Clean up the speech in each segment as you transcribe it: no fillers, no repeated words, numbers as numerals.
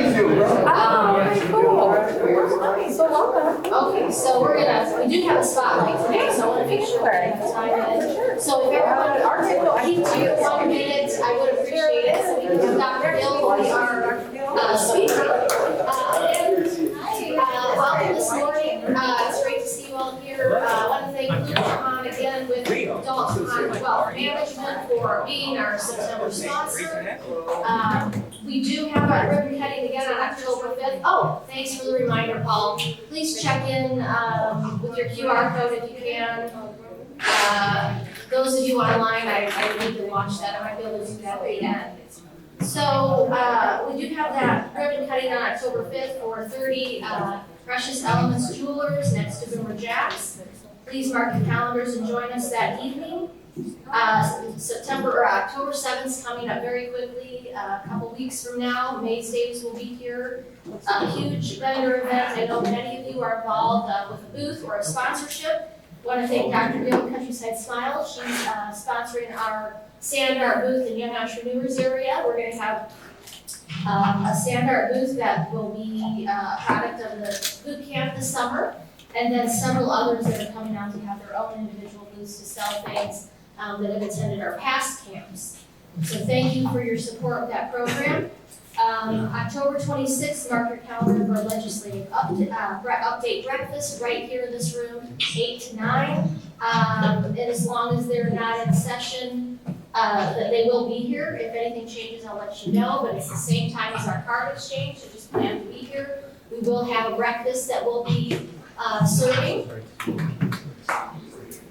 Thank you. Very cool. So welcome. Okay, so we do have a spotlight today, so I want to make sure we have time in. So if everyone keeps to 1 minute, I would appreciate it. So we can have Dr. Gill, our speaker. Welcome this morning. It's great to see you all here. I want to thank Luke John again with Adult Wealth Management for being our September sponsor. We do have our ribbon cutting again on October 5th. Oh, thanks for the reminder, Paul. Please check in with your QR code if you can. Those of you online, I need to watch that. I might be able to do that at the end. So we do have that ribbon cutting on October 5th for 30 Precious Elements Jewelers next to Boomer Jacks. Please mark your calendars and join us that evening. October 7th is coming up very quickly. A couple weeks from now, Mays Days will be here. A huge vendor event. I know many of you are involved with a booth or a sponsorship. I want to thank Dr. Gill, Countryside Smile. She's sponsoring our Sand Art booth in Young Entrepreneurs area. We're going to have a Sand Art booth that will be a product of the boot camp this summer, and then several others that are coming out to have their own individual booths to sell things that have attended our past camps. So thank you for your support of that program. October 26th, mark your calendar for a legislative update breakfast right here in this room, 8 to 9. And as long as they're not in session, that they will be here. If anything changes, I'll let you know, but it's the same time as our card exchange, so just plan to be here. We will have a breakfast that will be serving.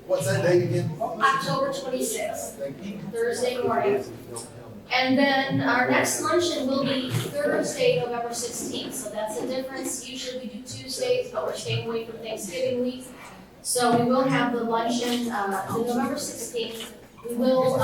What's that date again? October 26th, Thank you. Thursday morning. And then our next luncheon will be Thursday, November 16th, so that's the difference. Usually we do Tuesdays, but we're staying away from Thanksgiving week. So we will have the luncheon, the November 16th. We will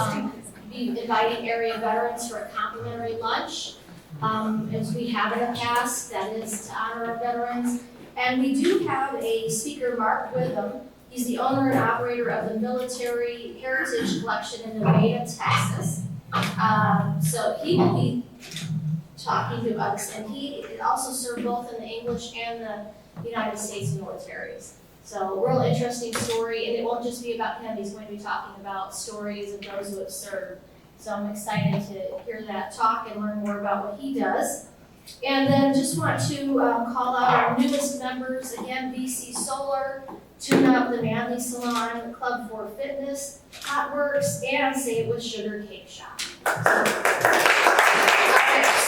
be inviting area veterans for a complimentary lunch, as we have in the past. That is to honor our veterans. And we do have a speaker, Mark Witham. He's the owner and operator of the Military Heritage Collection in Nevada, Texas. So he will be talking to us, and he also served both in the English and the United States militaries. So real interesting story, and it won't just be about him. He's going to be talking about stories of those who have served. So I'm excited to hear that talk and learn more about what he does. And then just want to call out our newest members, again, BC Solar, Tune Up, the Manly Salon, Club 4 Fitness, Hot Works, and Save with Sugar Cake Shop. So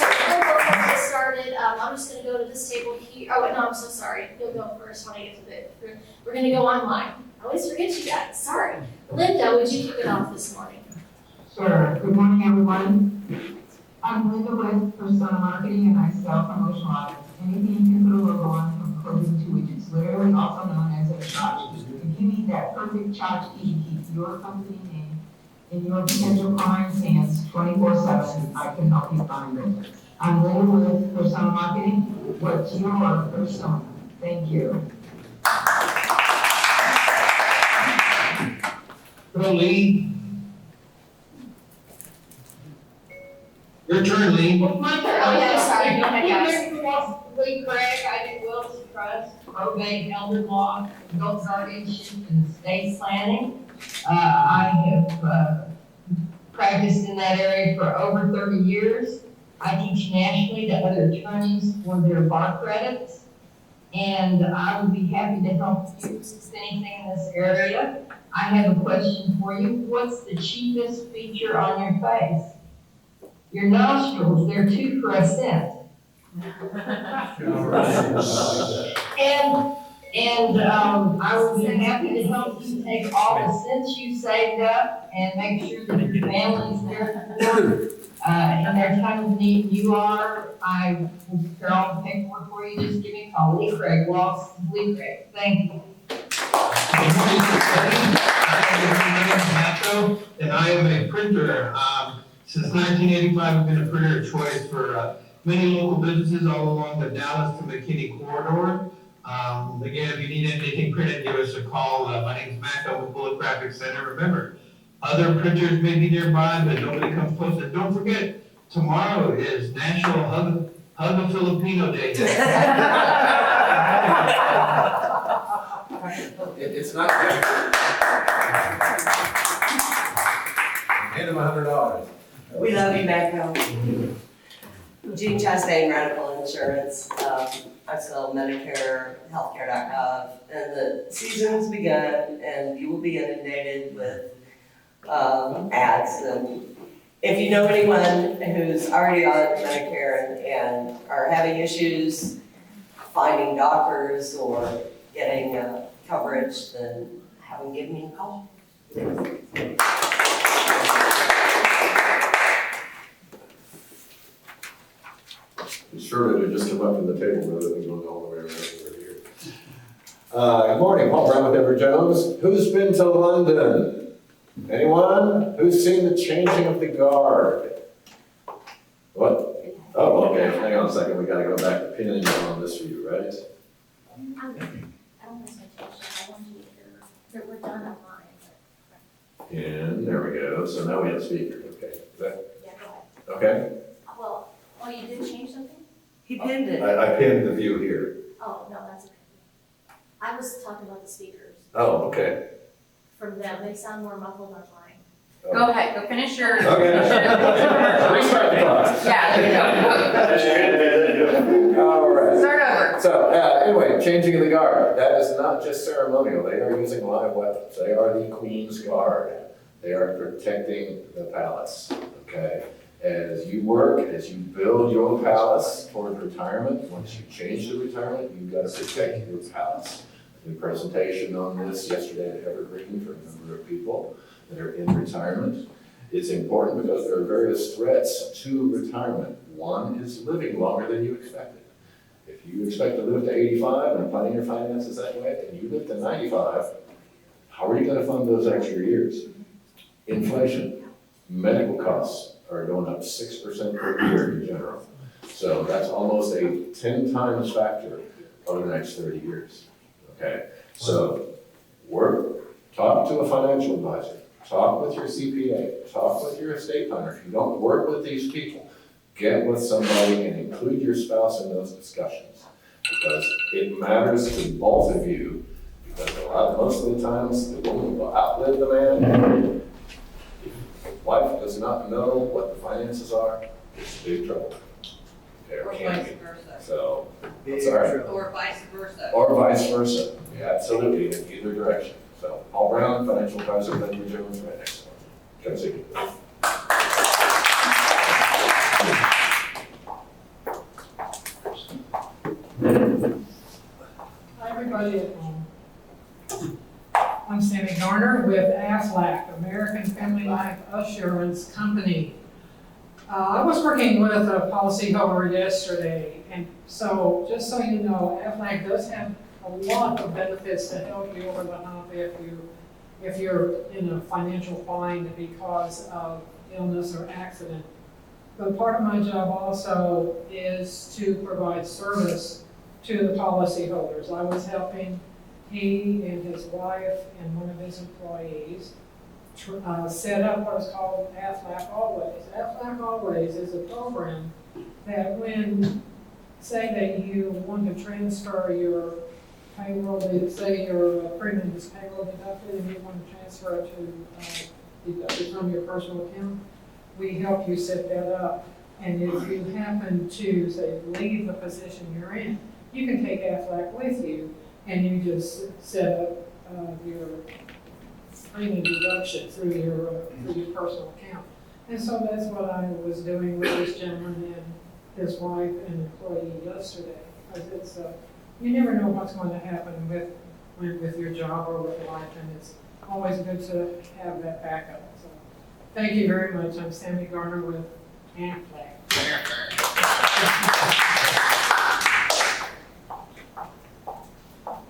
before we get started, I'm just going to go to this table here. Oh, wait, no, I'm so sorry. You'll go first when I get to the. We're going to go online. I always forget you guys. Sorry. Linda, would you kick it off this morning? Sure. Good morning, everyone. I'm Linda with Persona Marketing, and I sell promotional items. Anything you can put a logo on, from clothing to widgets, literally also known as a tchotchke. If you need that perfect tchotchke to keep your company name in your potential client's hands 24/7, I can help you find it. I'm Linda with Persona Marketing. What's your persona? Thank you. Hello, Lee. Your turn, Lee. My turn. Oh, yeah, sorry. Go ahead, guys. Lee Craig, I do wills and trusts, probate, elder law, adult guardianship, and estate planning. I have practiced in that area for over 30 years. I teach nationally to other attorneys for their bar credits, and I would be happy to help you with anything in this area. I have a question for you. What's the cheapest feature on your face? Your nostrils, they're 2 for $1. And I would be happy to help you take all the cents you saved up and make sure that your family's there in their time of need. You are. I will prepare all the paperwork for you. Just give me a call. Lee Craig, Lost Lee Craig. Thank you. Good morning, everybody. My name is Matto, and I am a printer. Since 1985, I've been a printer of choice for many local businesses all along the Dallas to McKinney corridor. Again, if you need anything printed, give us a call. My name is Matt with Bullet Graphic Center. Remember, other printers may be nearby, but nobody comes close. And don't forget, tomorrow is National Hug How's the Filipino day? It's not good. Hand him $100. We love you back home. Jean Chastain, Radical Insurance. I sell Medicare, healthcare.gov, and the season's begun, and you will be inundated with ads. And if you know anyone who's already on Medicare and are having issues finding doctors or getting coverage, then have them give me a call. Sure to just come up from the table rather than going all the way around over here. Good morning, Paul Brown with Edward Jones. Who's been to London? Anyone? Who's seen the changing of the guard? What? Oh, okay, hang on a second, we gotta go back to pinning on this for you, right? I don't know if I changed it. I want you to hear that we're done online. And there we go, so now we have speakers, okay. Is that, Yeah, go ahead. okay? Well, oh, you did change something? He pinned it. I pinned the view here. Oh, no, that's okay. I was talking about the speakers. Oh, okay. From them, they sound more muffled on mine. Go ahead, go finish your. Okay. Restart the clock. Yeah, there you go. All right. Start over. So, anyway, changing of the guard. That is not just ceremonial. They are using live weapons. They are the Queen's Guard. They are protecting the palace, okay? As you work, as you build your palace toward retirement, once you change to retirement, you've got to protect your palace. The presentation on this yesterday at Evergreen for a number of people that are in retirement. It's important because there are various threats to retirement. One is living longer than you expected. If you expect to live to 85 and planning your finances that way, and you live to 95, how are you going to fund those extra years? Inflation, medical costs are going up 6% per year in general. So that's almost a 10 times factor over the next 30 years. Okay, so talk to a financial advisor, talk with your CPA, talk with your estate planner. If you don't work with these people, get with somebody and include your spouse in those discussions, because it matters to both of you, because most of the times the woman will outlive the man. If the wife does not know what the finances are, it's big trouble. Or vice versa. So, sorry. Or vice versa. Or vice versa, yeah, absolutely, in either direction. So, Paul Brown, financial advisor, Edward Jones, right next to him. Come see you. Hi, everybody at home. I'm Sammy Garner with AFLAC, American Family Life Assurance Company. I was working with a policyholder yesterday, and so just so you know, AFLAC does have a lot of benefits to help you over the hump if you're in a financial bind because of illness or accident. But part of my job also is to provide service to the policyholders. I was helping he and his wife and one of his employees set up what is called AFLAC Always. AFLAC Always is a program that when, say that you want to transfer your payroll, say your premium is payroll deducted and you want to transfer it to deduct it from your personal account, we help you set that up. And if you happen to, say, leave the position you're in, you can take AFLAC with you and you just set up your premium deduction through your personal account. And so that's what I was doing with this gentleman and his wife and employee yesterday. Because it's, you never know what's going to happen with your job or with life, and it's always good to have that backup. So thank you very much. I'm Sammy Garner with AFLAC.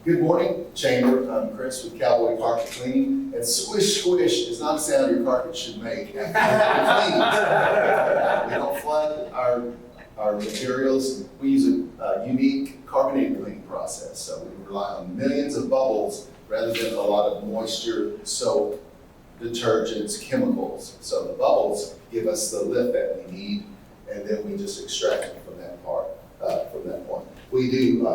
Good morning, Chamber. I'm Chris with Cowboy Carpet Cleaning. And swish, squish is not a sound your carpet should make after it's cleaned. We don't flood our materials. We use a unique carbonated cleaning process. So we rely on millions of bubbles rather than a lot of moisture, soap, detergents, chemicals. So the bubbles give us the lift that we need, and then we just extract it from that part. from that point. We do,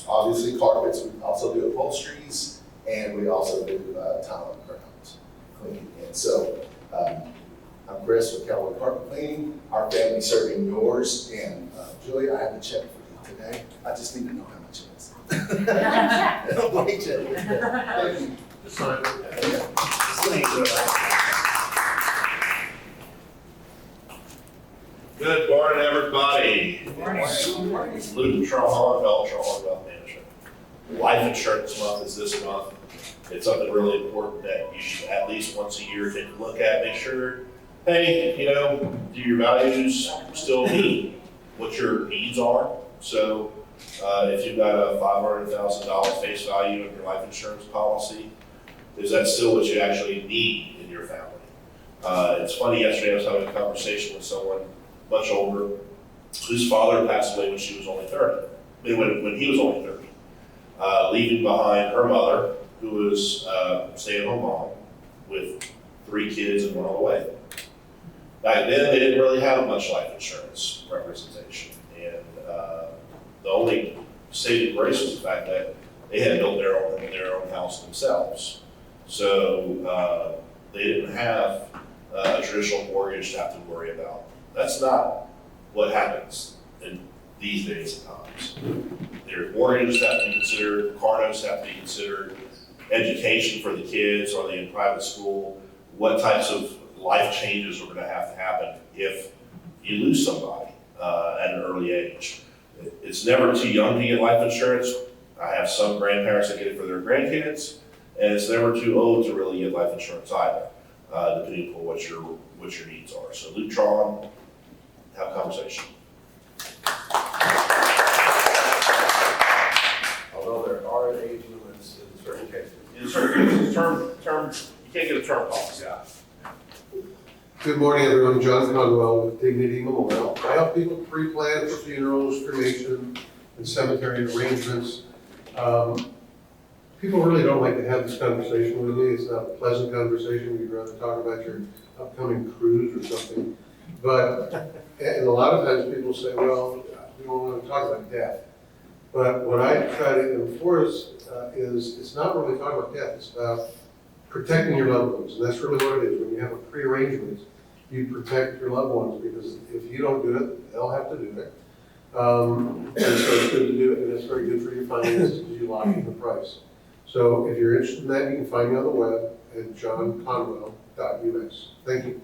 obviously carpets, we also do upholsteries, and we also do tile and grounds cleaning. And so, I'm Chris with Callaway Carpet Cleaning, our family serving yours, and Julie, I have a check for you today. I just need to know how much it is. Blank check. Thank you. Just sign it. Good morning, everybody. Luke Trahan, Trahan Wealth Management. Life Insurance Month is this month. It's something really important that you should at least once a year take a look at, make sure, hey, do your values still meet what your needs are? So if you've got a $500,000 face value in your life insurance policy, is that still what you actually need in your family? It's funny, yesterday I was having a conversation with someone much older, whose father passed away when she was only 30, when he was only 30, leaving behind her mother, who was a stay-at-home mom with 3 kids and 1 on the way. Back then, they didn't really have much life insurance representation, and the only saving grace was the fact that they had built their own house themselves. So they didn't have a traditional mortgage to have to worry about. That's not what happens in these days and times. Their mortgages have to be considered, car notes have to be considered, education for the kids, are they in private school, what types of life changes are going to happen if you lose somebody at an early age. It's never too young to get life insurance. I have some grandparents that get it for their grandkids, and it's never too old to really get life insurance either, depending on what your needs are. So Luke Tron, have a conversation. Although there are age limits in certain cases. In certain cases, term, you can't get a term policy. Yeah. Good morning, everyone. John Conwell with Dignity Memorial. I help people pre-plan for funerals, cremation, and cemetery arrangements. People really don't like to have this conversation with me. It's not a pleasant conversation. We'd rather talk about your upcoming cruise or something. But, and a lot of times people say, well, we don't want to talk about death. But what I try to enforce is it's not really talking about death. It's about protecting your loved ones. And that's really what it is. When you have a pre-arrangement, you protect your loved ones, because if you don't do it, they'll have to do it. And so it's good to do it, and it's very good for your finances because you lock in the price. So if you're interested in that, you can find me on the web at johnconwell.us. Thank you.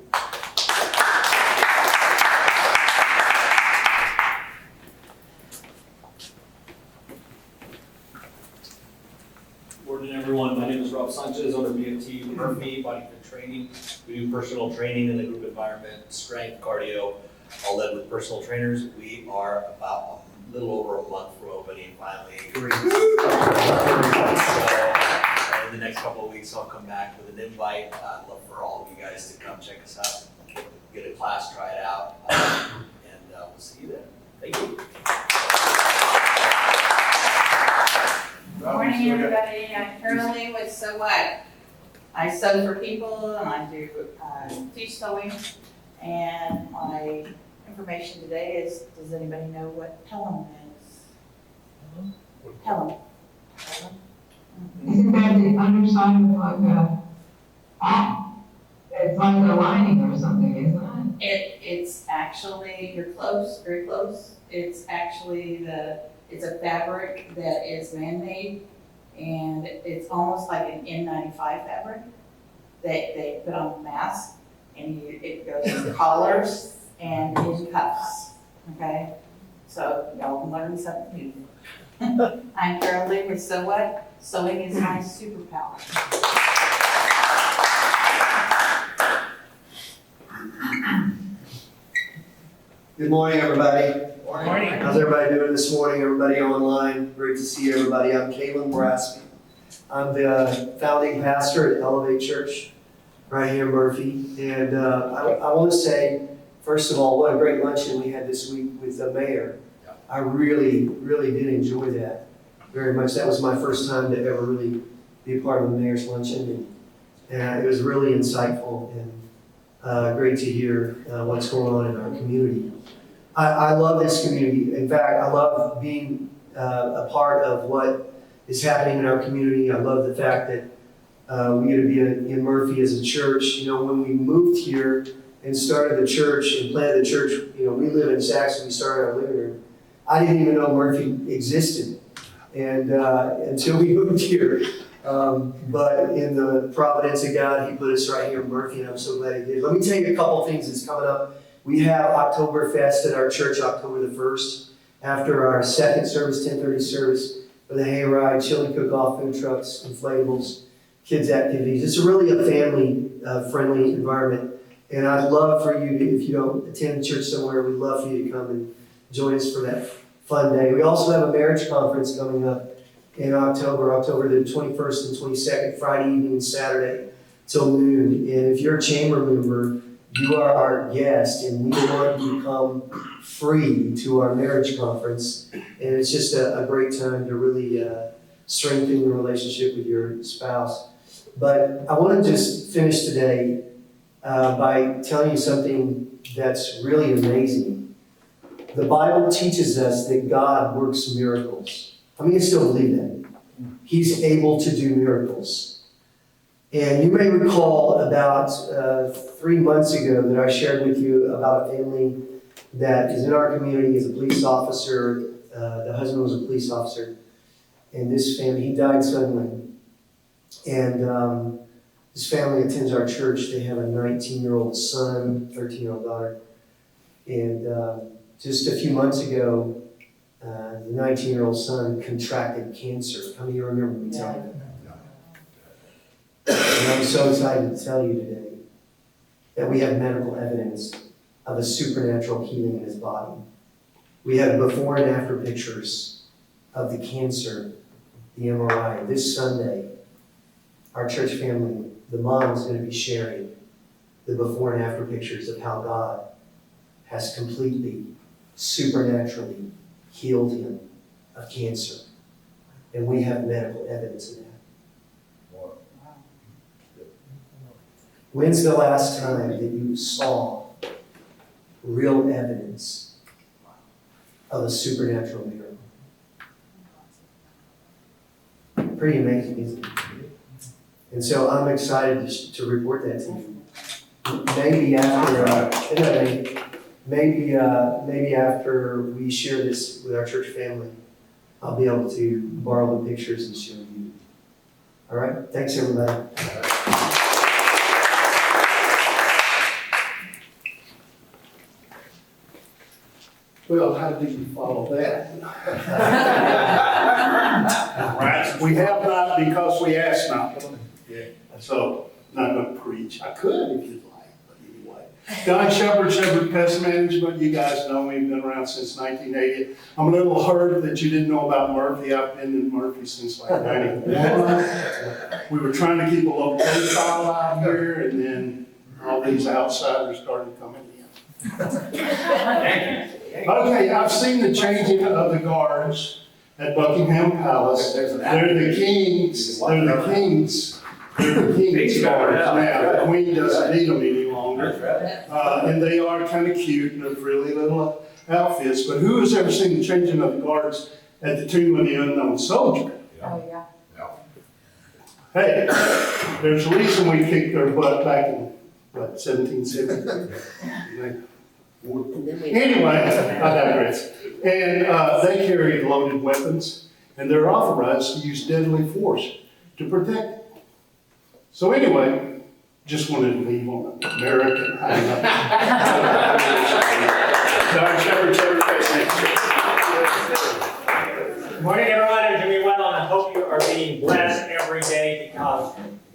Morning, everyone. My name is Rob Sanchez, owner of BFT Murphy Body Fit Training. We do personal training in the group environment, strength, cardio, all led with personal trainers. We are about a little over a month from opening finally. So in the next couple of weeks, I'll come back with an invite. I'd love for all of you guys to come check us out, get a class, try it out, and we'll see you there. Thank you. Good Morning, everybody. I'm Curly with So What. I sew for people and I do teach sewing. And my information today is, does anybody know what Pelham is? Pelham. Isn't that the underside of like a hat? It's like a lining or something, isn't it? It's actually, you're close, very close. It's actually it's a fabric that is man-made, and it's almost like an N95 fabric that they put on a mask, and it goes with collars and in cuffs, okay? So y'all can learn something new. I'm Carol Lee with So What? Sewing is my superpower. Good morning, everybody. Morning. How's everybody doing this morning? Everybody online, great to see everybody. I'm Kalen Brassby. I'm the founding pastor at Elevate Church right here in Murphy. And I want to say, first of all, what a great luncheon we had this week with the mayor. I really, really did enjoy that very much. That was my first time to ever really be a part of the mayor's luncheon. And it was really insightful and great to hear what's going on in our community. I love this community. In fact, I love being a part of what is happening in our community. I love the fact that we get to be in Murphy as a church. You know, when we moved here and started the church and planted the church, you know, we live in Saxon, we started our living room. I didn't even know Murphy existed, and until we moved here. But in the providence of God, He put us right here in Murphy, and I'm so glad He did. Let me tell you a couple things that's coming up. We have Oktoberfest at our church, October the 1st, after our second service, 10:30 service, for the hayride, chili cook-off, food trucks, inflatables, kids' activities. It's really a family-friendly environment. And I'd love for you to, if you don't attend church somewhere, we'd love for you to come and join us for that fun day. We also have a marriage conference coming up in October the 21st and 22nd, Friday evening and Saturday till noon. And if you're a chamber member, you are our guest, and we want you to come free to our marriage conference. And it's just a great time to really strengthen your relationship with your spouse. But I want to just finish today by telling you something that's really amazing. The Bible teaches us that God works miracles. How many of you still believe that? He's able to do miracles. And you may recall about 3 months ago that I shared with you about a family that is in our community as a police officer. The husband was a police officer. And this family, he died suddenly. And this family attends our church. They have a 19-year-old son, 13-year-old daughter. And just a few months ago, the 19-year-old son contracted cancer. How many of you remember me telling you? And I'm so excited to tell you today that we have medical evidence of a supernatural healing in his body. We have before and after pictures of the cancer, the MRI. This Sunday, our church family, the mom is going to be sharing the before and after pictures of how God has completely, supernaturally healed him of cancer. And we have medical evidence of that. When's the last time that you saw real evidence of a supernatural miracle? Pretty amazing, isn't it? And so I'm excited to report that to you. Maybe after, maybe after we share this with our church family, I'll be able to borrow the pictures and show you. All right? Thanks, everybody. Well, how did you follow that? We have not because we asked not. So, not going to preach. I could if you'd like, but anyway. Don Shepard, Shepard Pest Management. You guys know me. I've been around since 1980. I'm a little hurt that you didn't know about Murphy. I've been in Murphy since like 91. We were trying to keep a low profile out here, and then all these outsiders started coming in. Okay, I've seen the changing of the guards at Buckingham Palace. They're the kings. They're the kings. They're the king's guards now. The queen doesn't need them any longer. And they are kind of cute. They're really little outfits. But who has ever seen the changing of the guards at the Tomb of the Unknown Soldier? Oh, yeah. Hey, there's a reason we kicked their butt back in, what, 1770? Anyway, I digress. And they carry loaded weapons, and they're authorized to use deadly force to protect. So anyway, just wanted to leave on an American high note. Dr. Shepard, Good morning, everyone. I'm Jimmy Well, and I hope you are being blessed every day, because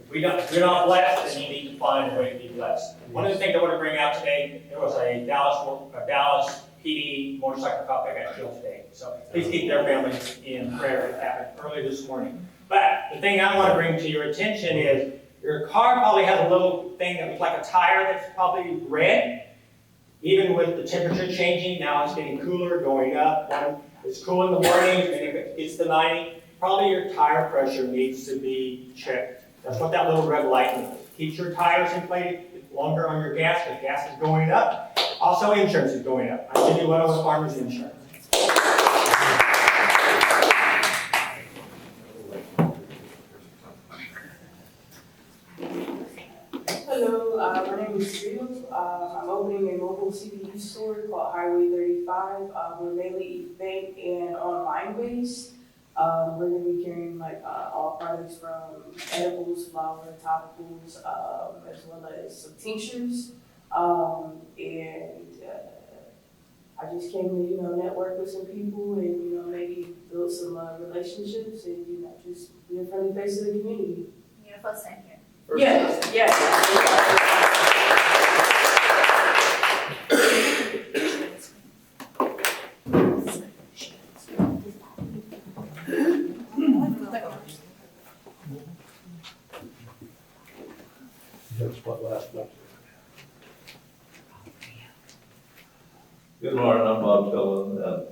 we're not blessed, and you need to find a way to be blessed. One of the things I want to bring out today, there was a Dallas PD motorcycle cop that got killed today. So please keep their families in prayer. It happened early this morning. But the thing I want to bring to your attention is your car probably has a little thing that looks like a tire that's probably red. Even with the temperature changing, now it's getting cooler, going up. It's cool in the morning, and if it gets to 90, probably your tire pressure needs to be checked. That's what that little red light means. Keeps your tires inflated longer on your gas, because gas is going up. Also, insurance is going up. I'm Jimmy Weddle with Farmers Insurance. Hello, my name is Gill. I'm opening a mobile CBD store called Highway 35. We're mainly event and online based. We're gonna be carrying like all products from edibles, flower, topicals, as well as some tinctures. I just came to, network with some people and, maybe build some relationships and, just be a friendly face of the community. You're first time here. Yes, yes. That's what last month. Good morning, I'm Bob Cullen, and,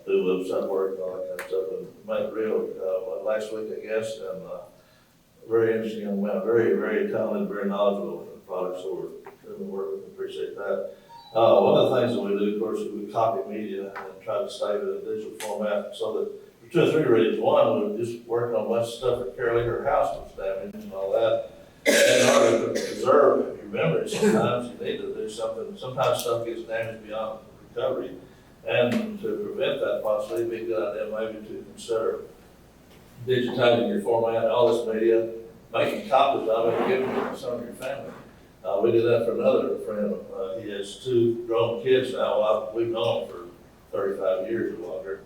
do website work and all that kind of stuff, and Mike Real, last week, I guess, and, very interesting young man, very, very talented, very knowledgeable in the product, so we're doing the work with him, appreciate that. One of the things that we do, of course, is we copy media and try to save it in a digital format, so that for 2 or 3 reasons. One, we were just working on a bunch of stuff at Carolyn, her house was damaged and all that. And in order to preserve your memory, sometimes you need to do something, sometimes stuff gets damaged beyond recovery. And to prevent that possibly, it'd be a good idea maybe to consider digitizing your format, all this media, making copies of it, and giving it to some of your family. We did that for another friend. He has 2 grown kids now. We've known him for 35 years or longer.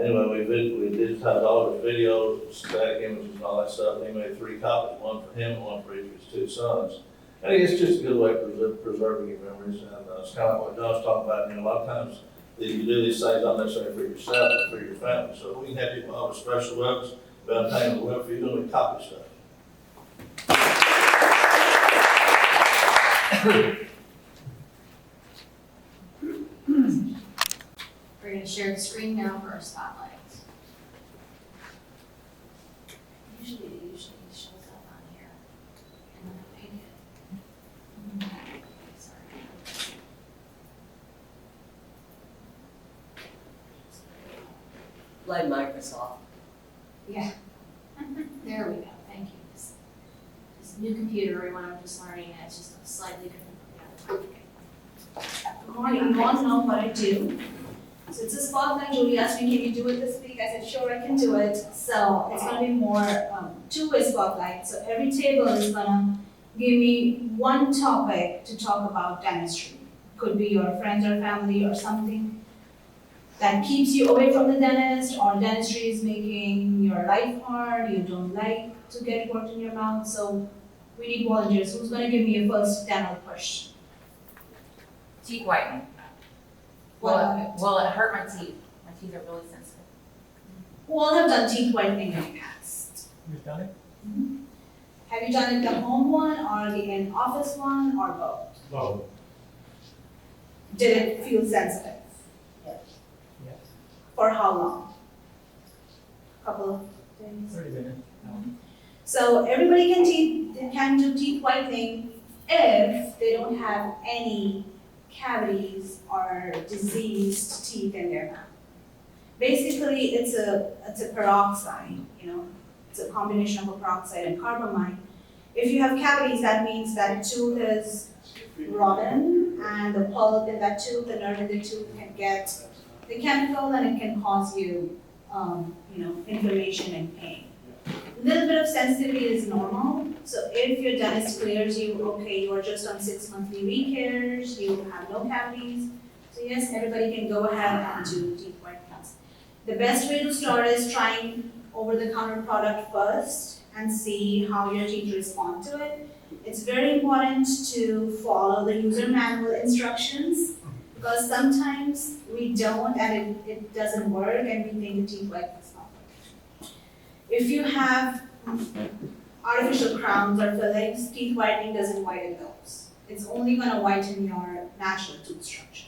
Anyway, we digitized all of his videos, static images and all that stuff. He made 3 copies, one for him and one for each of his 2 sons. And it's just a good way of preserving your memories. And it's kind of like what John's talking about. A lot of times you do these things not necessarily for yourself, but for your family. So we can have people on with special weapons, maintain the web for you, and we copy stuff. We're gonna share the screen now for our spotlight. Usually it shows up on here. And then I paint it. Sorry. Like Microsoft. Yeah. There we go, thank you. This new computer, everyone, I'm just learning, and it's just a slightly different. Good morning, you want to know what I do? So it's a spotlight. Julie asked me, can you do it this week? I said, sure, I can do it. So it's gonna be more two-way spotlight. So every table is gonna give me one topic to talk about dentistry. Could be your friends or family or something that keeps you away from the dentist, or dentistry is making your life hard, you don't like to get work in your mouth. So we need volunteers. Who's gonna give me a first dental question? Teeth whitening. Will it hurt my teeth? My teeth are really sensitive. Who all have done teeth whitening in the past? You've done it? Mm-hmm. Have you done it the home one or the in-office one or both? No. Did it feel sensitive? Yes. For how long? Couple of days? 30 minutes. So everybody can do teeth whitening if they don't have any cavities or diseased teeth in their mouth. Basically, it's a peroxide, it's a combination of a peroxide and carbamide. If you have cavities, that means that tooth is rotten, and the pulp in that tooth, the nerve in the tooth can get the chemical, and it can cause you, inflammation and pain. A little bit of sensitivity is normal. So if your dentist clears you, okay, you are just on 6 monthly recares, you have no cavities. So yes, everybody can go ahead and do teeth whitenings. The best way to start is trying over-the-counter product first and see how your teeth respond to it. It's very important to follow the user manual instructions, because sometimes we don't and it doesn't work and we think the teeth whitening is not working. If you have artificial crowns or fillings, teeth whitening doesn't whiten those. It's only going to whiten your natural tooth structure.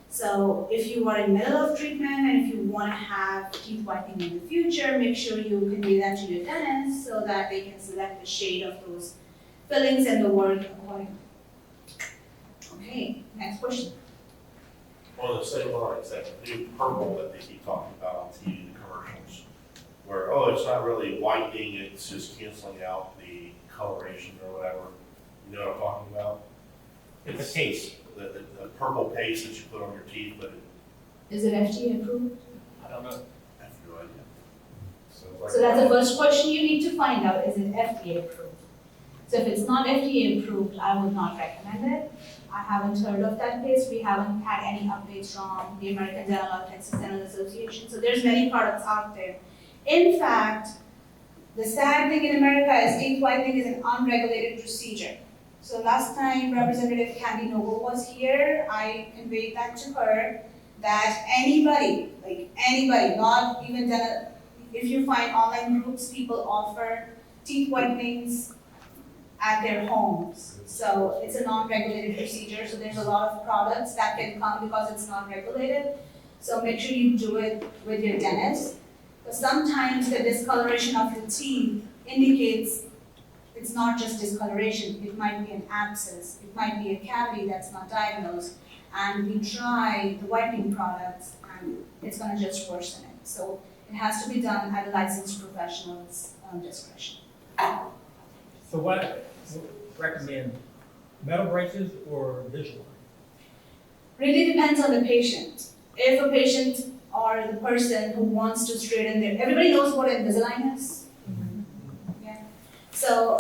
So if you are in the middle of treatment and if you want to have teeth whitening in the future, make sure you convey that to your dentist so that they can select the shade of those fillings and the work accordingly. Okay, Next question. On the same lines, that new purple that they keep talking about on TV, the commercials, where, oh, it's not really whitening, it's just canceling out the coloration or whatever. You know what I'm talking about? It's a case. The purple paste that you put on your teeth, but Is it FDA approved? I don't know. I have no idea. So that's the first question you need to find out, is it FDA approved? So if it's not FDA approved, I would not recommend it. I haven't heard of that paste. We haven't had any updates from the American Dental Texas Dental Association. So there's many products out there. In fact, the sad thing in America is teeth whitening is an unregulated procedure. So last time Representative Candy Noble was here, I conveyed that to her, that anybody, not even dental, if you find online groups, people offer teeth whitenings at their homes. So it's a non-regulated procedure, so there's a lot of products that can come because it's non-regulated. So make sure you do it with your dentist. But sometimes the discoloration of the teeth indicates it's not just discoloration, it might be an abscess, it might be a cavity that's not diagnosed, and we try the whitening products and it's gonna just worsen it. So it has to be done at a licensed professional's discretion. So what recommend, metal braces or Invisalign? Really depends on the patient. If a patient or the person who wants to straighten their, everybody knows what Invisalign is? Yeah. So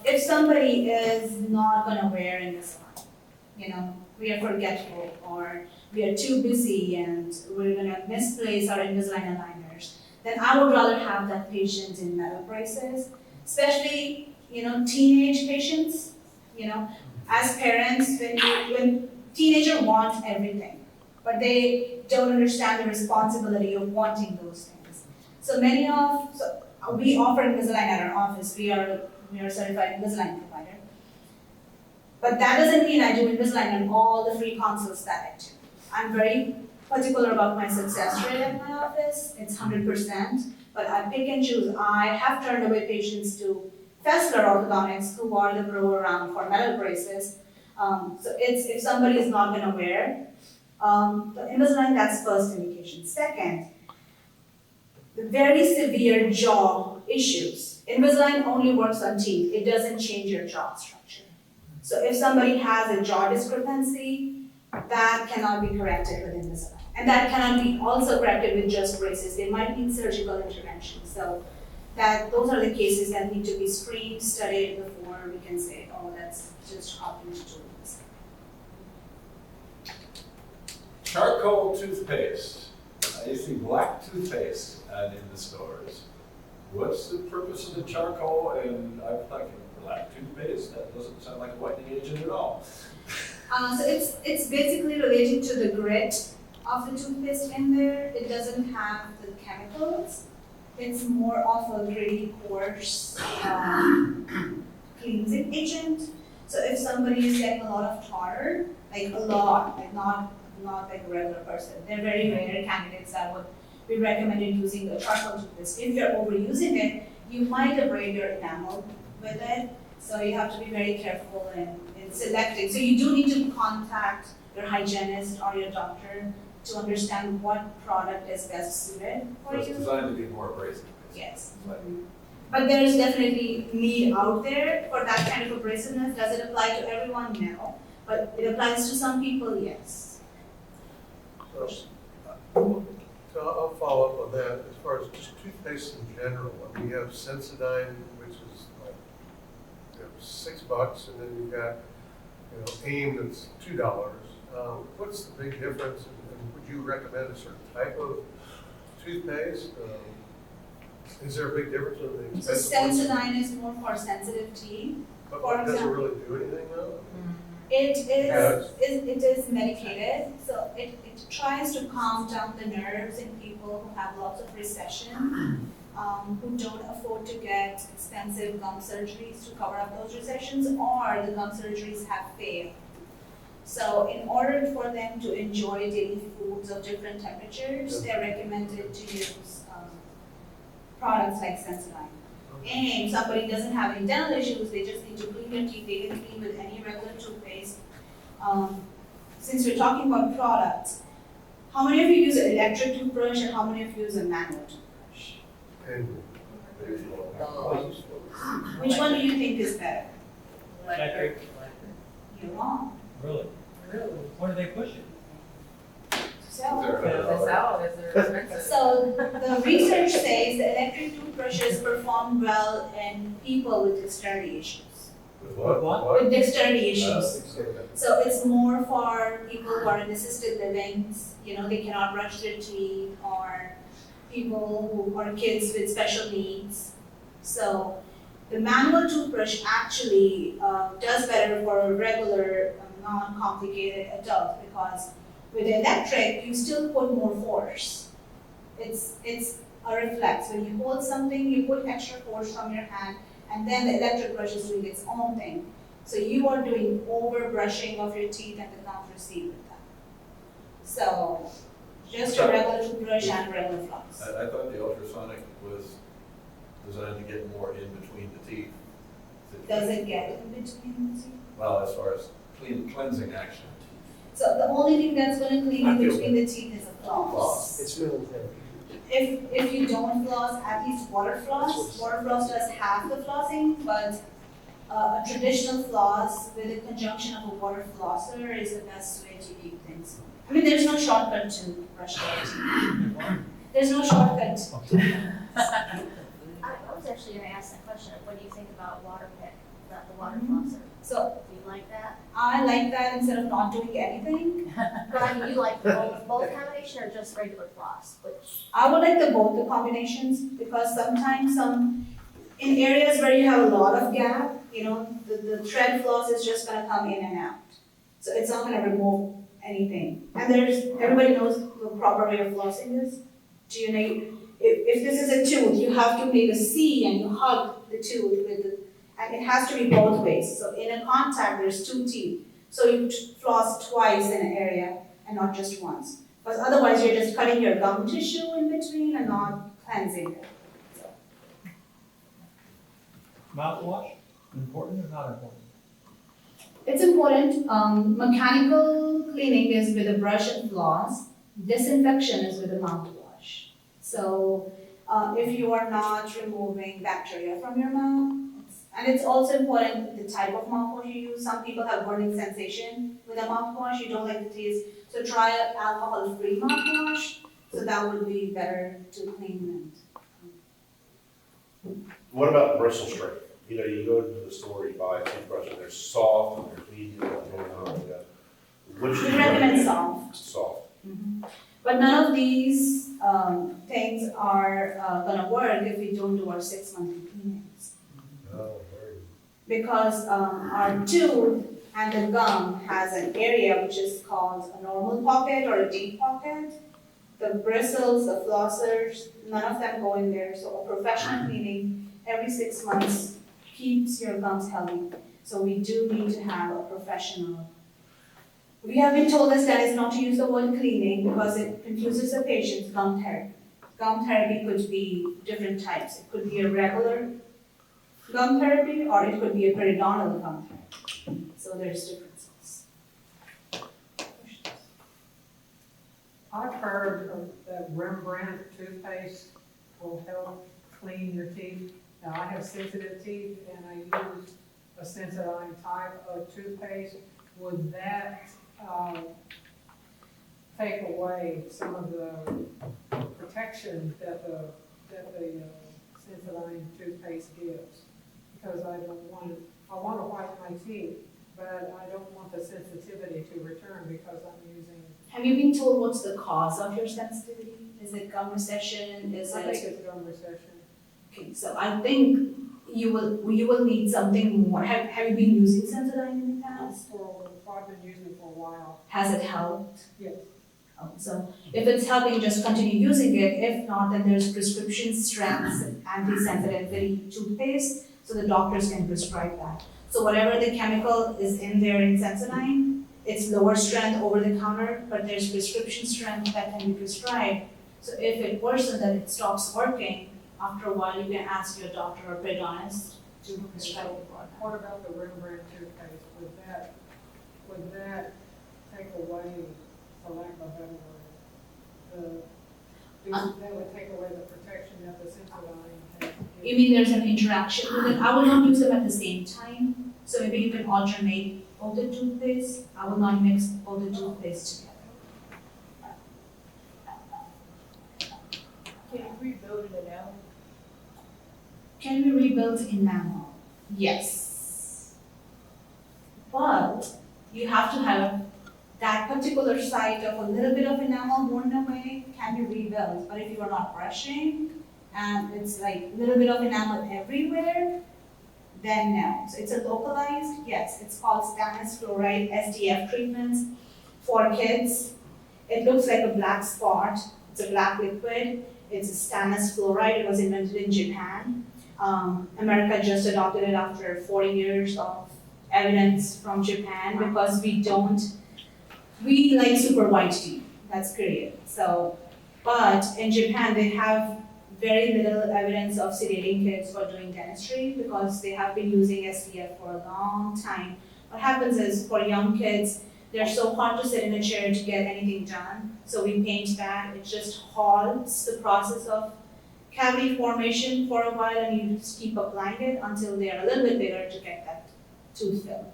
if somebody is not gonna wear Invisalign, we are forgetful or we are too busy and we're gonna misplace our Invisalign aligners, then I would rather have that patient in metal braces, especially teenage patients. As parents, when teenagers want everything, but they don't understand the responsibility of wanting those things. So we offer Invisalign at our office. We are a certified Invisalign provider. But that doesn't mean I do Invisalign on all the free consults that I do. I'm very particular about my success rate at my office. It's 100%, but I pick and choose. I have turned away patients to Fessler Orthodontics, who are the pro around for metal braces. So if somebody is not going to wear the Invisalign, that's first indication. Second, the very severe jaw issues. Invisalign only works on teeth. It doesn't change your jaw structure. So if somebody has a jaw discrepancy, that cannot be corrected with Invisalign. And that cannot be also corrected with just braces. They might need surgical intervention. So those are the cases that need to be screened, studied before we can say, oh, that's just how we should do this. Charcoal toothpaste. I see black toothpaste in the stores. What's the purpose of the charcoal? And I'm thinking black toothpaste, that doesn't sound like a whitening agent at all. So it's basically related to the grit of the toothpaste in there. It doesn't have the chemicals. It's more of a gritty, coarse cleansing agent. So if somebody is getting a lot of tartar, like a lot, like not like a regular person, they're very rare candidates that would be recommended using the charcoal toothpaste. If you're overusing it, you might abrade your enamel with it. So you have to be very careful in selecting. So you do need to contact your hygienist or your doctor to understand what product is best suited for you. It's designed to be more abrasive. Yes. But there is definitely need out there for that kind of abrasiveness. Does it apply to everyone? No. But it applies to some people, yes. So I'll follow up on that as far as just toothpaste in general. I mean, you have Sensodyne, which is like $6, and then you've got AIM that's $2. What's the big difference? And would you recommend a certain type of toothpaste? Is there a big difference in the? So Sensodyne is more for sensitive teeth. But For it doesn't example, really do anything though? it is medicated, so it tries to calm down the nerves in people who have lots of recession, who don't afford to get expensive gum surgeries to cover up those recessions, or the gum surgeries have failed. So in order for them to enjoy daily foods of different temperatures, they're recommended to use products like Sensodyne. And if somebody doesn't have any dental issues, they just need to clean their teeth. They can clean with any regular toothpaste. since we're talking about products, how many of you use an electric toothbrush and how many of you use a manual toothbrush? Which one do you think is better? Electric. You're wrong. Really? Really? What are they pushing? So, The salad is expensive. so the research says the electric toothbrushes perform well in people with dexterity issues. What? With dexterity issues. So it's more for people who are in assisted livings, they cannot brush their teeth, or people who are kids with special needs. So the manual toothbrush actually does better for a regular, non-complicated adult, because with electric, you still put more force. It's a reflex. When you hold something, you put extra force from your hand, and then the electric brush is doing its own thing. So you are doing over brushing of your teeth and the gums receive with that. So just a regular toothbrush and regular floss. I thought the ultrasonic was designed to get more in between the teeth. Does it get in between the teeth? Well, as far as cleansing action. So the only thing that's going to clean in between the teeth is a floss. It's middle therapy. If you don't floss, at least water floss. Water floss does half the flossing, but a traditional floss with a conjunction of a water flosser is the best way to keep things. I mean, there's no shortcut to brush your teeth. There's no shortcut. I was actually gonna ask that question, what do you think about water pick, not the water flosser? So Do you like that? I like that instead of not doing anything. But I mean, you like both combination or just regular floss, which? I would like both the combinations, because sometimes in areas where you have a lot of gap, the thread floss is just gonna come in and out. So it's not gonna remove anything. And everybody knows the proper way of flossing is. If this is a tooth, you have to make a C and you hug the tooth and it has to be both ways. So in a contact, there's two teeth. So you floss twice in an area and not just once. Because otherwise you're just cutting your gum tissue in between and not cleansing it. Mouthwash, important or not important? It's important. Mechanical cleaning is with a brush and floss. Disinfection is with a mouthwash. So if you are not removing bacteria from your mouth, and it's also important the type of mouthwash you use. Some people have burning sensation with a mouthwash. You don't like the taste, so try an alcohol-free mouthwash. So that would be better to clean. What about bristle strength? You go into the store, you buy a toothbrush, and they're soft, and they're clean, you know what's going on. Which do you recommend soft. Soft. Mm-hmm. But none of these things are gonna work if we don't do our 6-monthly cleanings. Because our tooth and the gum has an area which is called a normal pocket or a deep pocket. The bristles, the flossers, none of them go in there. So a professional cleaning every 6 months keeps your gums healthy. So we do need to have a professional. We have been told as dentists not to use the word cleaning because it confuses the patient's gum therapy. Gum therapy could be different types. It could be a regular gum therapy or it could be a periodontal gum therapy. So there's differences. I've heard that Rembrandt toothpaste will help clean your teeth. Now, I have sensitive teeth and I use a Sensodyne type of toothpaste. Would that take away some of the protection that the Sensodyne toothpaste gives? Because I want to whiten my teeth, but I don't want the sensitivity to return because I'm using. Have you been told what's the cause of your sensitivity? Is it gum recession? I think it's gum recession. Okay, so I think you will need something more. Have you been using Sensodyne in the past? I've been using it for a while. Has it helped? Yes. Oh, so if it's helping, just continue using it. If not, then there's prescription strength anti-sensitivity toothpaste, so the doctors can prescribe that. So whatever the chemical is in there in Sensodyne, it's lower strength over the counter, but there's prescription strength that can be prescribed. So if it worsens and it stops working, after a while you can ask your doctor or periodontist to prescribe it for that. What about the Rembrandt toothpaste? Would that take away, for lack of a better word, that would take away the protection that the Sensodyne has. You mean there's an interaction with it? I will not use them at the same time. So maybe you can alternate both the toothpaste. I will not mix both the toothpaste together. Can you rebuild it now? Can we rebuild enamel? Yes. But you have to have that particular site of a little bit of enamel worn away can be rebuilt. But if you are not brushing and it's like a little bit of enamel everywhere, then no. So it's a localized, yes, it's called stannous fluoride SDF treatments for kids. It looks like a black spot. It's a black liquid. It's a stannous fluoride. It was invented in Japan. America just adopted it after 40 years of evidence from Japan because we like super white teeth. That's period. So, but in Japan they have very little evidence of sedating kids for doing dentistry because they have been using SDF for a long time. What happens is for young kids, they're so hard to sit in a chair to get anything done. So we paint that. It just halts the process of cavity formation for a while, and you just keep applying it until they are a little bit bigger to get that tooth filled.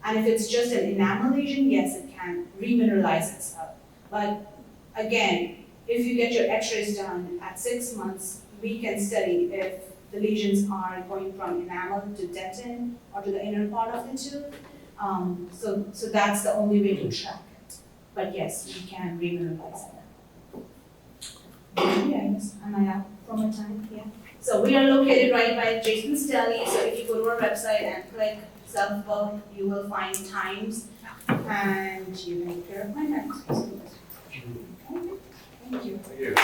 And if it's just an enamel lesion, yes, it can remineralize itself. But again, if you get your x-rays done at 6 months, we can study if the lesions are going from enamel to dentin or to the inner part of the tooth. So that's the only way to track it. But yes, we can remineralize it. Yes, am I up from my time? Yeah. So we are located right by Jason's Deli. So if you go to our website and click self-book, you will find times and you can make your appointment. Okay. Thank you. Thank you.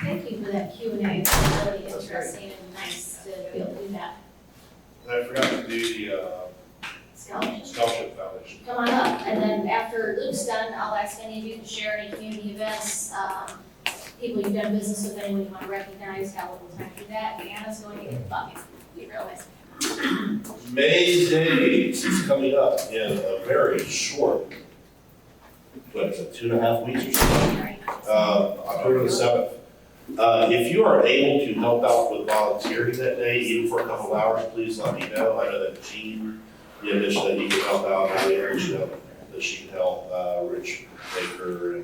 Thank you for that Q&A. It was really interesting and nice to be able to do that. I forgot to do the Scholarship Foundation. Come on up, and then after Luke's done, I'll ask any of you to share any community events, people you've done business with, anyone you want to recognize, have a little time to do that. Anna's going to get the bucket. You realize. May Days is coming up in a very short, what is it, 2.5 weeks or so? October the 7th. If you are able to help out with volunteering that day, even for a couple of hours, please let me know. I know that Jean, the addition that you can help out, I encourage them that she can help, Rich Baker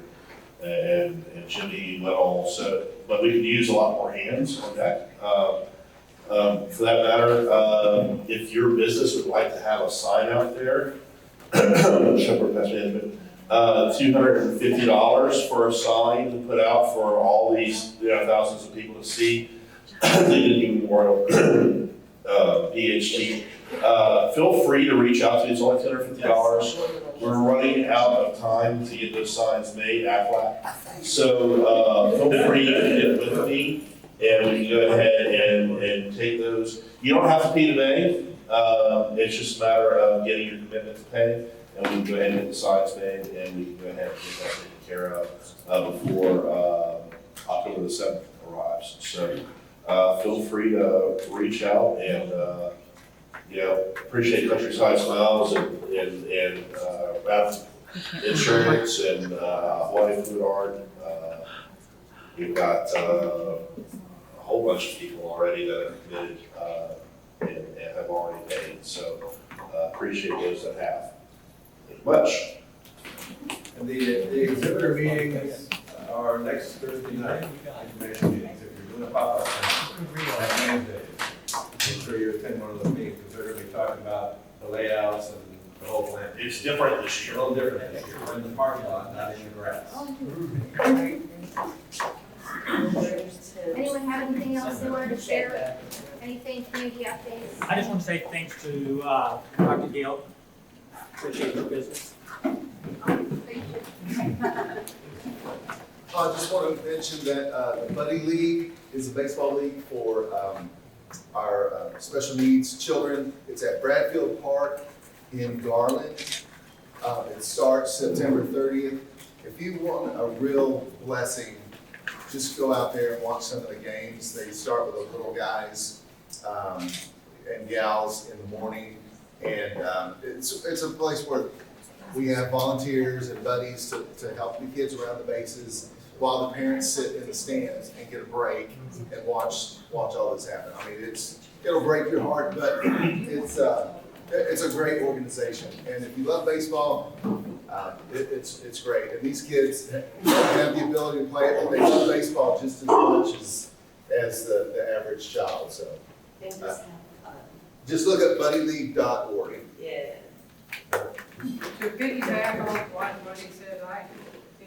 and Jimmy Little. So, but we could use a lot more hands on deck. For that matter, if your business would like to have a sign out there, Shepherd Pest Management, $250 for a sign to put out for all these thousands of people to see. The Memorial PhD. Feel free to reach out to me. It's only $250. We're running out of time to get those signs made, AFLAC. So feel free to get with me, and we can go ahead and take those. You don't have to pay today. It's just a matter of getting your commitment to pay, and we can go ahead and get the signs made, and we can go ahead and get that taken care of before October the 7th arrives. So feel free to reach out, and appreciate Countryside Smiles and Raft Insurance and Hawaii Food Art. We've got a whole bunch of people already that have committed and have already paid. So appreciate those that have. Thank you much. And the exhibitor meetings are next Thursday night, information meetings. If you're doing a pop-up at Wednesday, make sure you attend one of those meetings, because they're going to be talking about the layouts and the whole plan. It's different this year. A little different this year. We're in the parking lot, not in the grass. Anyone have anything else they wanted to share? Anything, community updates? I just want to say thanks to Dr. Gill. Appreciate your business. I just want to mention that the Buddy League is a baseball league for our special needs children. It's at Bradfield Park in Garland. It starts September 30th. If you want a real blessing, just go out there and watch some of the games. They start with the little guys and gals in the morning And it's a place where we have volunteers and buddies to help the kids around the bases while the parents sit in the stands and get a break and watch all this happen. I mean, it'll break your heart, but it's a great organization. And if you love baseball, it's great. And these kids don't have the ability to play it, but they love baseball just as much as the average child. So just look at buddyleague.org. Yeah. To piggyback on what Buddy said,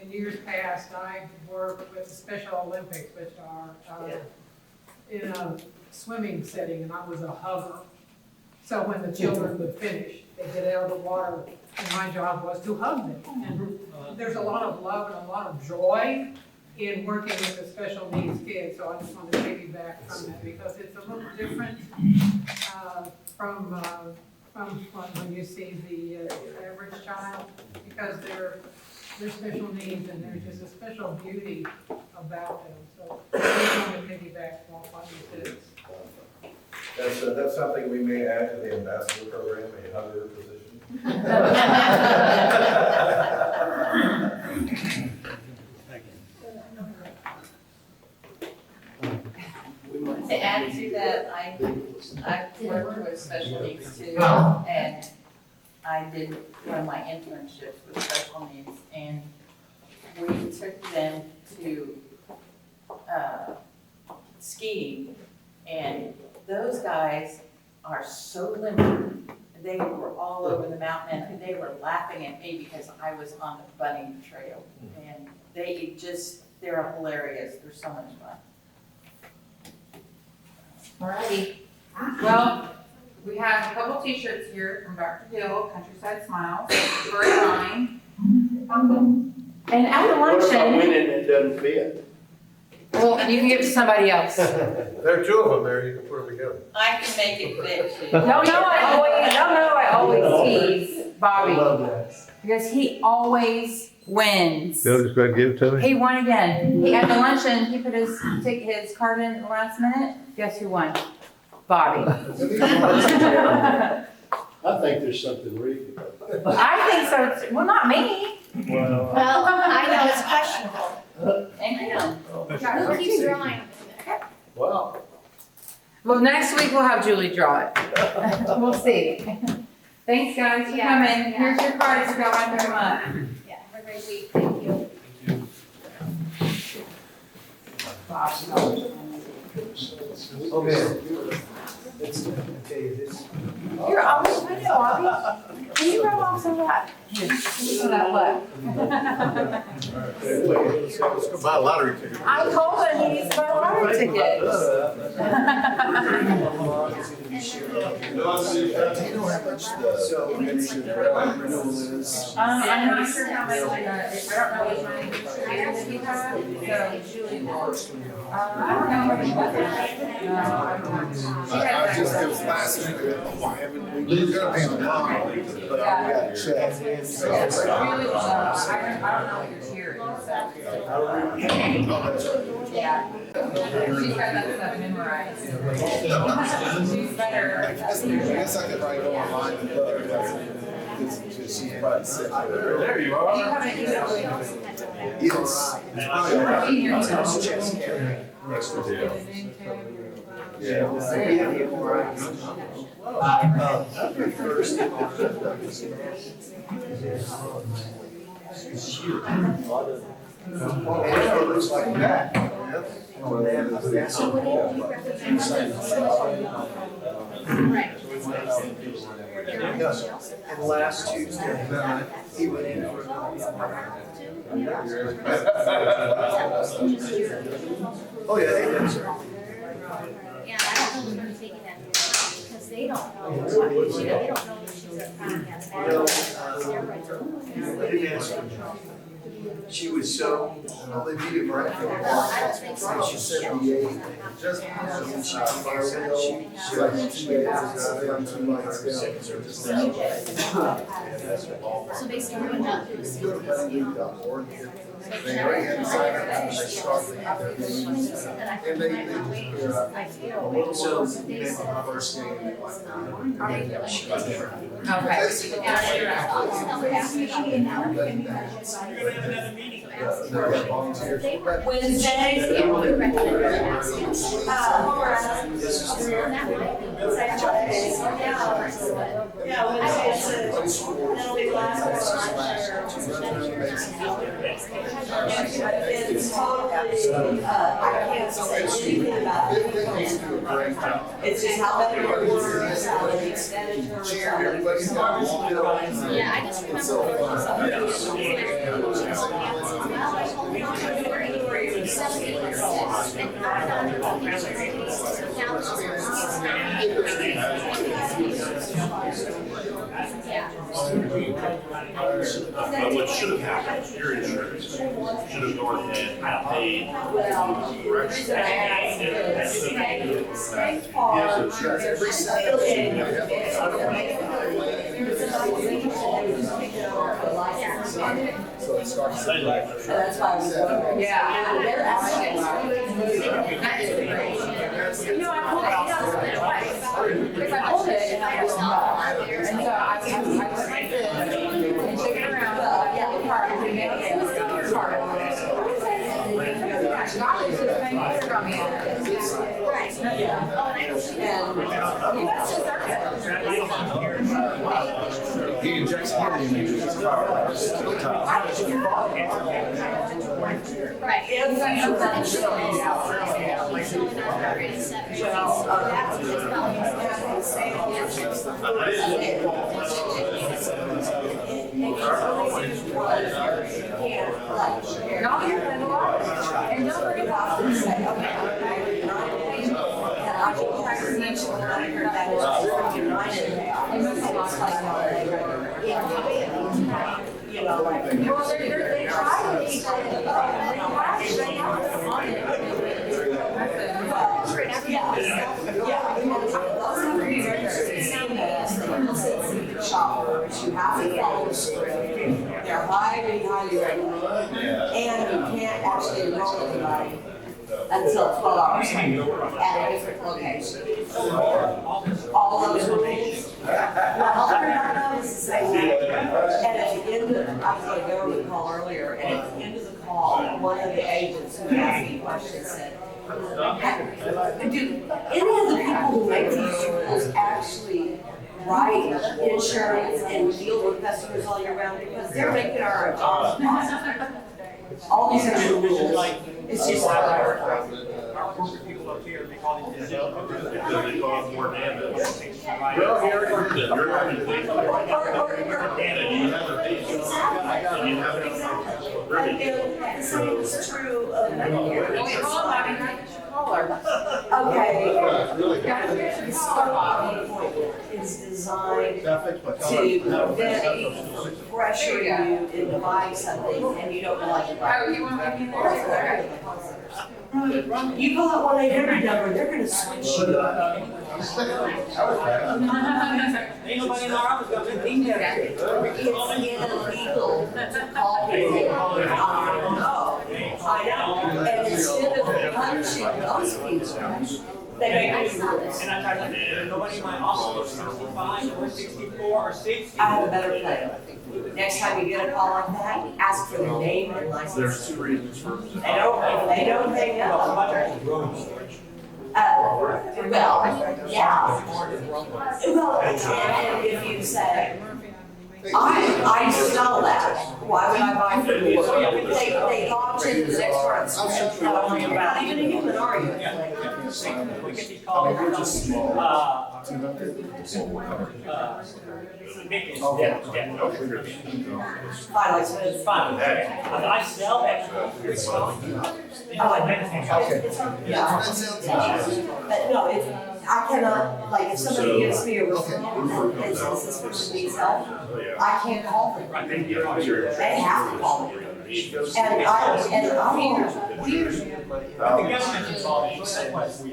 in years past, I worked with the Special Olympics, which are in a swimming setting, and I was a hugger. So when the children would finish, they get out of the water, and my job was to hug them. And there's a lot of love and a lot of joy in working with the special needs kids, so I just want to piggyback from that, because it's a little different from when you see the average child, because they're special needs and there's just a special beauty about them. So I just want to piggyback on what you said. That's something we may add to the ambassador program, a hugger position. To add to that, I worked with special needs too, and I did one of my internships with special needs, and we took them to skiing, and those guys are so limited. They were all over the mountain, and they were laughing at me because I was on the bunny trail, and they're hilarious. They're so much fun. Alrighty. Well, we have a couple t-shirts here from Dr. Gill, Countryside Smiles, for a sign. And at the What about luncheon, winning and it doesn't fit? well, you can give it to somebody else. There are two of them there, you can put them together. I can make it fit too. I always tease I Bobby, love that. because he always wins. Bill just gonna give it to me? He won again. At the luncheon, he put his card in at the last minute. Guess who won? Bobby. I think there's something reading about that. I think so, well, not me. Well, I know it's questionable. And him. Who keeps drawing? Well, Well, next week we'll have Julie draw it. We'll see. Thanks, guys, for Yeah, coming. yeah. Here's your cards if y'all want to pick them up. Yeah, have a great week, thank you. Okay. Okay, this. You're always good, Bobby. Can you rub off some of that? Here, some of that what? Let's go buy a lottery ticket. I told him he needs to buy lottery tickets. Do you know how much the membership renewal is? I'm not sure how much, I don't know which one he has, so Julie will. I don't know what she has. No, I don't know. I just, it was last week, I haven't, we were gonna pay them tomorrow, but I got a check. Julie, I don't know what your tier is, so. Yeah. She's got that stuff memorized. She's better. I guess I could write online and put it, because she's probably sick. There you are. Do you have an email? Yes, it's probably. In your Chest carry next to it. Yeah. We have the MRI. First. And it looks like that. Oh, they have a So what do you represent? Right. Yes, and last Tuesday, he went in for. Oh, yeah, they did, sir. Yeah, I don't know if they're taking that because they don't know what, they don't know if she's a podcast. I didn't answer. She was so, Well, they beat it right from the I don't think so. She's 78. Just, she's like 2 minutes down, 2 miles down. So basically, we're not doing If you go to PetMD.org, they already have signed up, and they start their meetings. And they so you make the first game like volunteers. Wednesdays, yeah, Wednesdays, that'll be last. It's totally, I can't say anything about it. It's just how many words, how many expenditures, how many. Yeah, I just remember when it was But what should have happened, your insurance should have gone ahead and paid So it starts. That's why I was wondering. Yeah. They're asking. You know, I pulled it out twice, because I pulled it and I was not, and so I put my foot and took it around, the car, and it was still your car. Gosh, God is just making it from me. Right. Yeah. Oh, and I don't see that. You guys just are good. He injects money in his car. Right. And don't forget about You know, like. Well, they try to keep it, shoppers, you have to follow the script. They're highly regulated, and you can't actually enroll anybody until 12 hours at a different location. All those rules. Well, healthcare.gov is the same way. And at the end of, I was going to go over the call earlier, and at the end of the call, one of the agents who asked me questions said, do any of the people who make these rules actually write insurance and deal with customers all year round? Because they're making our jobs possible. All these extra rules, it's just like our corporate people up here, they call these because they cause more damage. Well, here, you're having to pay for it. And you have to pay for it. And you have to. the same is true of Medicare. Okay. The start is designed to prevent pressure you into buying something and you don't like it. Oh, you want me in there? You call that 1-800 number, they're gonna switch you. Ain't nobody in our office got big things there. It's illegal to call people. I know, and instead of punishing those people, they make And I tried to, nobody in my office is 65 or 64 or 60. I have a better plan. Next time you get a call like that, ask for their name and license. There's 2 reasons for. They don't hang up. Well, yeah. Well, and if you say, I smell that, why would I buy from you? They launch into the next part of the script, you're not even a human, are you? We get these calls. Finally, so it's fine. I sell that. Yeah. But no, it's, I cannot, like, if somebody gives me a receipt and says this person needs help, I can't call them. They have to call me. meetings. And I won't, I think government's involved, so that's why we.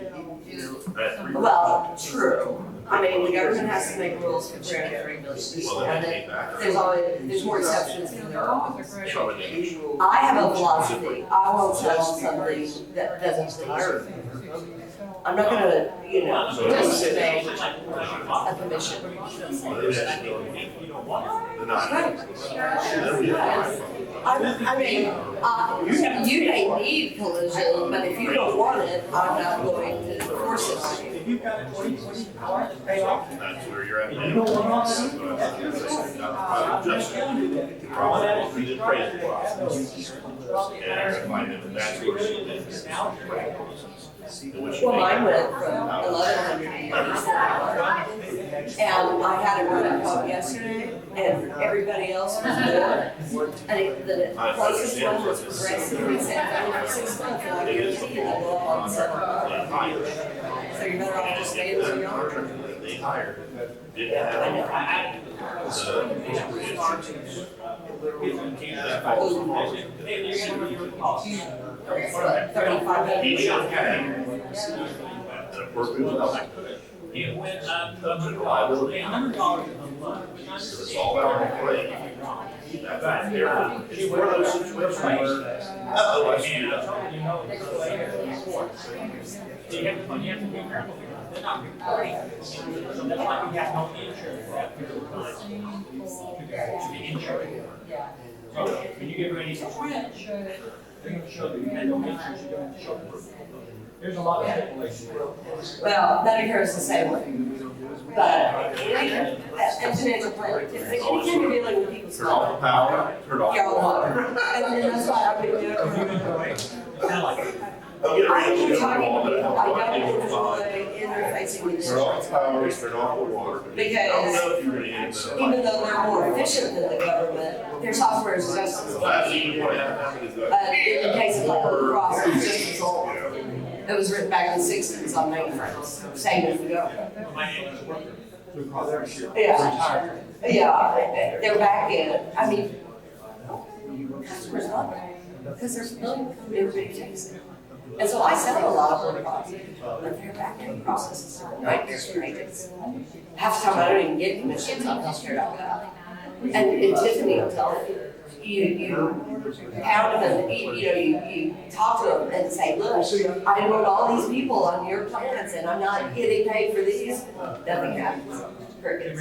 well, true. I mean, the government has to make rules for granted regulations, Well, and then then there's more exceptions than there are. Show it in. I have a philosophy, I won't sell something that doesn't please me. I'm not gonna, just make a commission. I mean, you may need collision, but if you don't want it, I'm not going to force it on you. If you've got a choice, pay off. That's where you're at now. You don't want to. We did praise the process. And find them, and that's where she lives. Well, mine went from 1,100 a year to 400. And I had a run up yesterday, and everybody else was good. And the closest one was Progressive, he said, for 6 months, and I guarantee you they'll go up on 7 months. So you're better off just staying where you are. They hired, didn't have the Each county, and of course, we was elected. It went up Liability. $100 a month. It's all about the play. That's not fair. It's one of those situations where, oh, I see it. You have to be careful. They're not reporting. So that's why we have no insurance. To be insured. So when you get ready to switch, they're going to show that you had no insurance, you're going to show proof. There's a lot of stipulations. Well, Medicare is the same way. But, exponential plan, anytime you're dealing with people's Turn off the power, turn off the Carol water. Water. And that's why I've been doing it. I'll get I'm ready to talking, go on, but I don't I want don't to do it fine. enjoy interfacing with Turn off insurance the power, companies. turn off the water. Because I don't know if you're gonna end up. even though they're more efficient than the government, their software is just as So old. that's even what happened is that. In the case of like Blue Cross, it's just as old. It was written back in the 60s on mainframes, same as the government. Yeah, they're back in, I mean, customers love it, because they're familiar with everybody takes it. And so I sell a lot of Blue Cross, but their back end process is a nightmare for agents. Half the time I don't even get commissions on healthcare.gov. And Tiffany will tell you, you pound them and, you talk to them and say, look, I enrolled all these people on your plans and I'm not getting paid for these. Nothing happens. Crickets.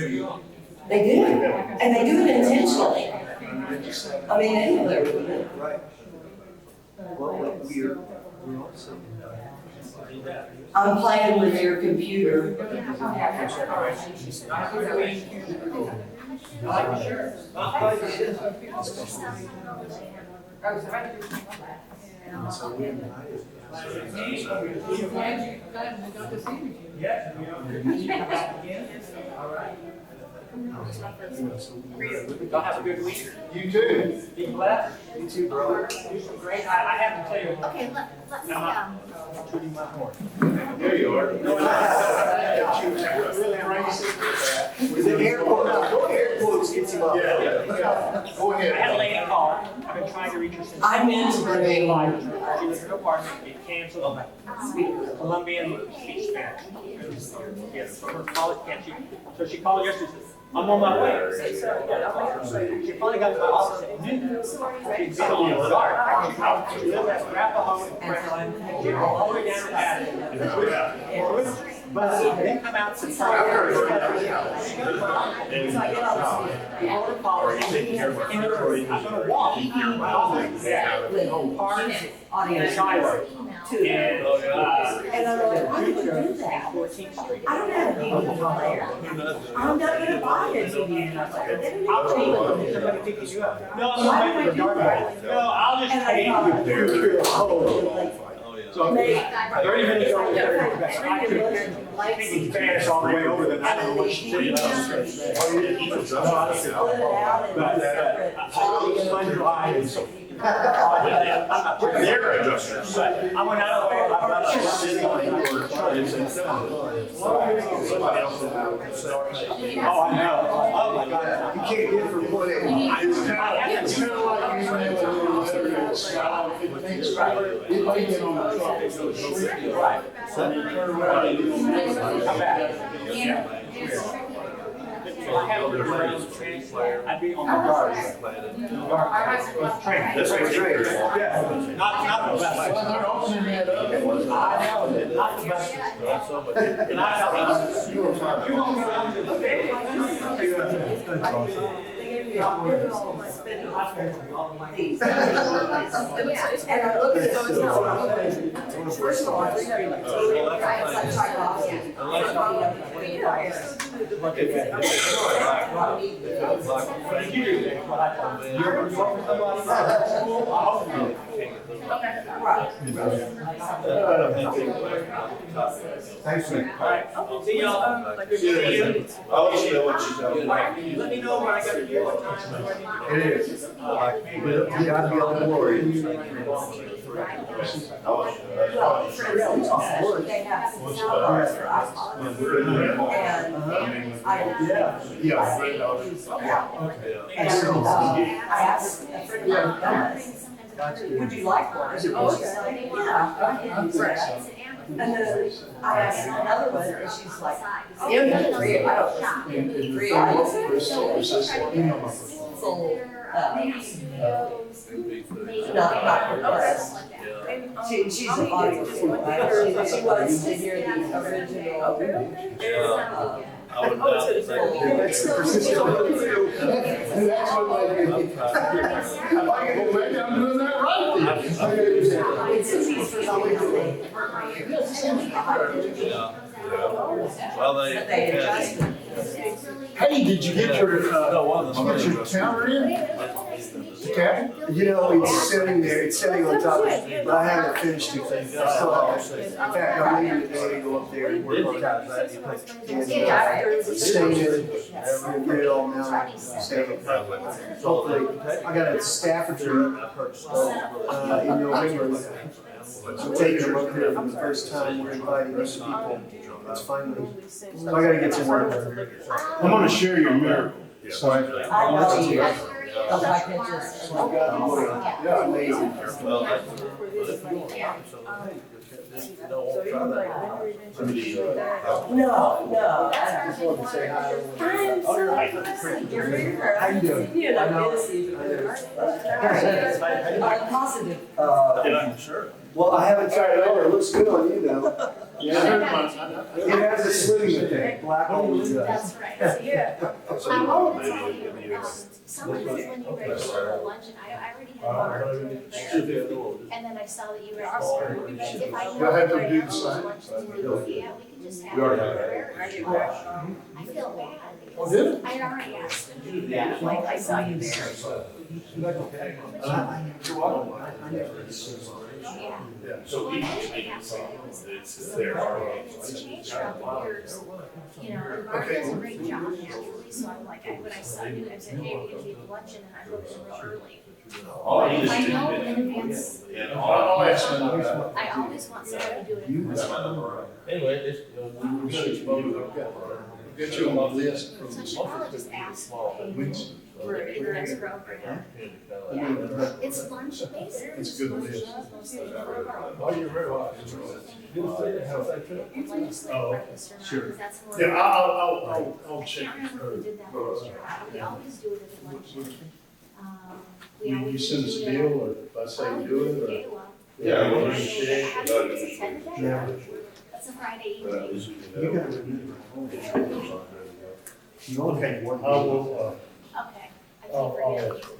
They do, and they do it intentionally. I mean, they know they're doing it. Right. Well, we're also. I'm playing with your computer. Y'all have a good week. You too. Be blessed. You too, brother. Do some great. I have to tell you. Okay, let me, Tooting my horn. There you are. Was it air quotes? Go air quotes gets him up. Yeah. Go I had a ahead. lady call. I've been trying to reach her since. I'm in to bring. She lives in her apartment. It canceled. Colombian speech Spanish. Yes, so her college can't. So she called yesterday. Says, I'm on my way. She finally got to my office at noon. She'd been on the guard. She lived at Arapahoe and Franklin. She went all the way down to Addison. But she didn't come out since. So I get all Or you take care of our. I'm gonna walk. with audience too. And, And I'm like, I couldn't do that. 14th Street. I don't have a DVD player. I'm not gonna buy a DVD player. They don't I'll even tell take you, it. somebody picking you up. No, Why I'm would I not do that? No, I'll just And I pay you. So, 30 minutes over there. I could speak Spanish all the way over, then I don't know what she's saying. Split it out and But, separate I'll audio. fund your eyes. They're adjusters. I went out of the way, I'm not sitting on it. Somebody else will have it. Oh, I know. Oh, my God. You can't get from point A. It's kind of like you may have a style, if it takes right, it may get on the truck, it goes straight. Right. So you turn around and you don't. Come back. I have a refrigerator. I'd be on my guard. Training. This way, Yeah. Not the best. Well, they're opening that up. I know, not the best. And I tell them, you won't go down to the stage. These. And I look at those, first of all, it's like Tchaikovsky. Thanks, Nick. See y'all. Good to see you. I'll let you know what she's doing. Let me know when I got to do what time. It is. You gotta be on board. And I asked a friend of mine, would you like one? And she's like, yeah, I can do that. And then I asked another one, and she's like, three, I don't, three items. Full, not compressed. She's an audio. She wants to hear the original. I would not say That's the persistent. That's what I do. Well, maybe I'm doing that right then. Well, they adjusted. Hey, did you get your counter in? You know, it's sitting there, it's sitting on top of it, but I haven't finished it. I still have it. In fact, I'm leaving today to go up there and work on it. And stain it, and get it all mounted, stain it. Hopefully, I got a Staffordshire in November. So taking them up there for the first time, we're inviting those people. It's finally, so I gotta get to work. I'm gonna share your miracle. So I want to hear. Because I can just. Yeah, amazing. Well, that's, No. I just wanted to say hi. You're here. How you doing? You're not busy. Positive. sure. Well, I haven't tried it on, it looks good on you though. Yeah. It has a slimming effect, black only does. That's right, yeah. I wanted to tell you, someone says when you registered for luncheon, I already had marked there. And then I saw that you registered. If I You'll have to do the know same. yeah, we can just have We already it. have I feel bad Oh, because did it? I already asked them to do that, like I saw you there. Yeah. So Well, each actually, meeting, it's their it's changed throughout the years. You know, Mark does a great job naturally, so I'm like, when I saw you, I said, hey, we can do luncheon, and I booked it real early. All you I just know did. in advance, And I all. always want somebody to do it in person. Anyway, it's, Get you on my list from So the I should probably just ask, hey, Wednesday. we're in the next program. Yeah, it's lunch based. It's a good list. oh, you're very welcome. Sure. That's more. Yeah, I'll I check. can't remember who did that last year. We always do it at lunch. We You always send us do a it deal, or if I say do it, or? Yeah, we'll we'll share. How do you just attend the day? Yeah. That's a Friday But at evening. least we You can gotta remember. Okay, I will, Okay, I keep forgetting.